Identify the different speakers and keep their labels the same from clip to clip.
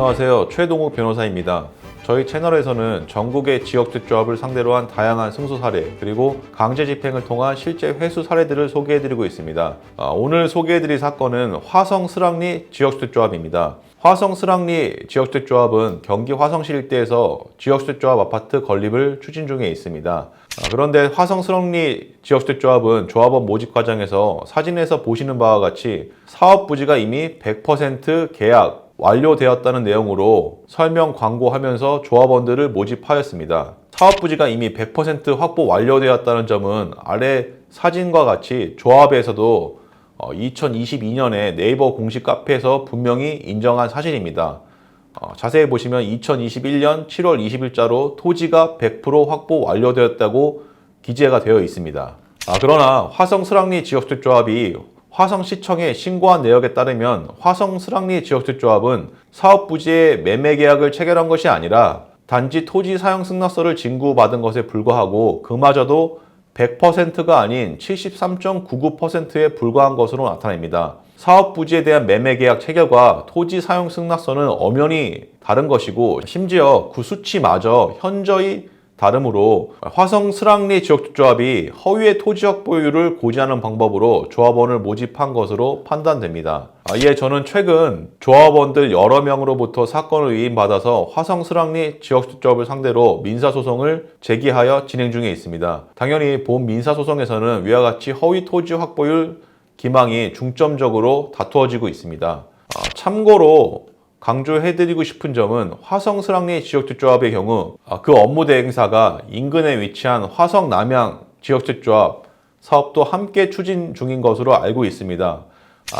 Speaker 1: 안녕하세요. 최동욱 변호사입니다. 저희 채널에서는 전국의 지역주택조합을 상대로 한 다양한 승소 사례 그리고 강제 집행을 통한 실제 회수 사례들을 소개해드리고 있습니다. 오늘 소개해드릴 사건은 화성 스랑리 지역주택조합입니다. 화성 스랑리 지역주택조합은 경기 화성시 일대에서 지역주택조합 아파트 건립을 추진 중에 있습니다. 그런데 화성 스랑리 지역주택조합은 조합원 모집 과정에서 사진에서 보시는 바와 같이 사업 부지가 이미 100% 계약 완료되었다는 내용으로 설명 광고하면서 조합원들을 모집하였습니다. 사업 부지가 이미 100% 확보 완료되었다는 점은 아래 사진과 같이 조합에서도 2022년에 네이버 공식 카페에서 분명히 인정한 사실입니다. 자세히 보시면 2021년 7월 20일자로 토지가 100% 확보 완료되었다고 기재가 되어 있습니다. 그러나 화성 스랑리 지역주택조합이 화성시청에 신고한 내역에 따르면 화성 스랑리 지역주택조합은 사업 부지의 매매 계약을 체결한 것이 아니라 단지 토지 사용 승낙서를 진구받은 것에 불과하고 그마저도 100%가 아닌 73.99%에 불과한 것으로 나타납니다. 사업 부지에 대한 매매 계약 체결과 토지 사용 승낙서는 엄연히 다른 것이고 심지어 그 수치마저 현저히 다르므로 화성 스랑리 지역주택조합이 허위의 토지 확보율을 고지하는 방법으로 조합원을 모집한 것으로 판단됩니다. 이에 저는 최근 조합원들 여러 명으로부터 사건을 위임받아서 화성 스랑리 지역주택조합을 상대로 민사소송을 제기하여 진행 중에 있습니다. 당연히 본 민사소송에서는 위와 같이 허위 토지 확보율 기망이 중점적으로 다투어지고 있습니다. 참고로 강조해드리고 싶은 점은 화성 스랑리 지역주택조합의 경우 그 업무 대행사가 인근에 위치한 화성 남양 지역주택조합 사업도 함께 추진 중인 것으로 알고 있습니다.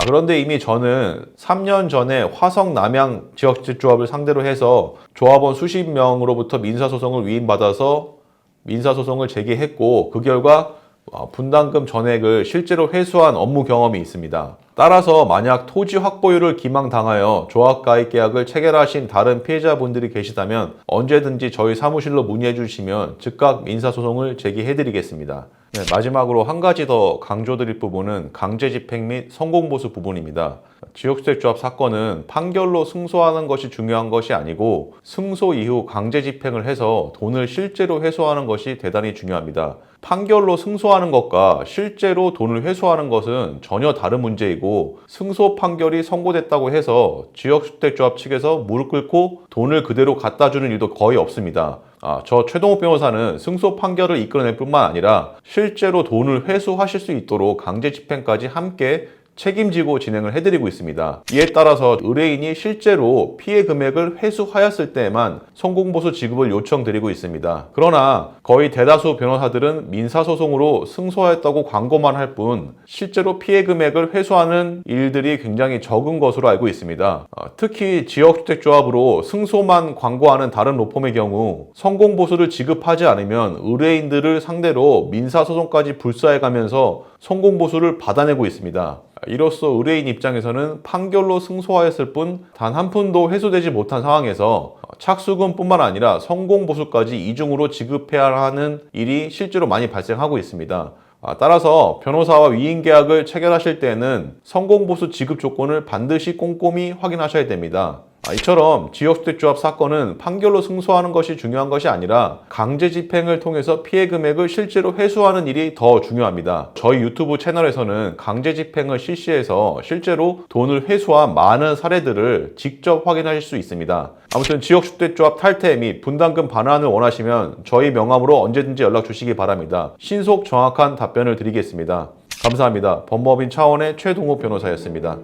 Speaker 1: 그런데 이미 저는 3년 전에 화성 남양 지역주택조합을 상대로 해서 조합원 수십 명으로부터 민사소송을 위임받아서 민사소송을 제기했고 그 결과 분담금 전액을 실제로 회수한 업무 경험이 있습니다. 따라서 만약 토지 확보율을 기망당하여 조합 가입 계약을 체결하신 다른 피해자분들이 계시다면 언제든지 저희 사무실로 문의해 주시면 즉각 민사소송을 제기해 드리겠습니다. 마지막으로 한 가지 더 강조드릴 부분은 강제 집행 및 성공보수 부분입니다. 지역주택조합 사건은 판결로 승소하는 것이 중요한 것이 아니고 승소 이후 강제 집행을 해서 돈을 실제로 회수하는 것이 대단히 중요합니다. 판결로 승소하는 것과 실제로 돈을 회수하는 것은 전혀 다른 문제이고 승소 판결이 선고됐다고 해서 지역주택조합 측에서 무릎 꿇고 돈을 그대로 갖다 주는 일도 거의 없습니다. 저 최동욱 변호사는 승소 판결을 이끌어낼 뿐만 아니라 실제로 돈을 회수하실 수 있도록 강제 집행까지 함께 책임지고 진행을 해드리고 있습니다. 이에 따라서 의뢰인이 실제로 피해 금액을 회수하였을 때에만 성공보수 지급을 요청드리고 있습니다. 그러나 거의 대다수 변호사들은 민사소송으로 승소하였다고 광고만 할 뿐 실제로 피해 금액을 회수하는 일들이 굉장히 적은 것으로 알고 있습니다. 특히 지역주택조합으로 승소만 광고하는 다른 로펌의 경우 성공보수를 지급하지 않으면 의뢰인들을 상대로 민사소송까지 불사해가면서 성공보수를 받아내고 있습니다. 이로써 의뢰인 입장에서는 판결로 승소하였을 뿐 단 한 푼도 회수되지 못한 상황에서 착수금뿐만 아니라 성공보수까지 이중으로 지급해야 하는 일이 실제로 많이 발생하고 있습니다. 따라서 변호사와 위임계약을 체결하실 때에는 성공보수 지급 조건을 반드시 꼼꼼히 확인하셔야 됩니다. 이처럼 지역주택조합 사건은 판결로 승소하는 것이 중요한 것이 아니라 강제 집행을 통해서 피해 금액을 실제로 회수하는 일이 더 중요합니다. 저희 유튜브 채널에서는 강제 집행을 실시해서 실제로 돈을 회수한 많은 사례들을 직접 확인하실 수 있습니다. 아무튼 지역주택조합 탈퇴 및 분담금 반환을 원하시면 저희 명함으로 언제든지 연락 주시기 바랍니다. 신속 정확한 답변을 드리겠습니다. 감사합니다. 법무법인 차원의 최동욱 변호사였습니다.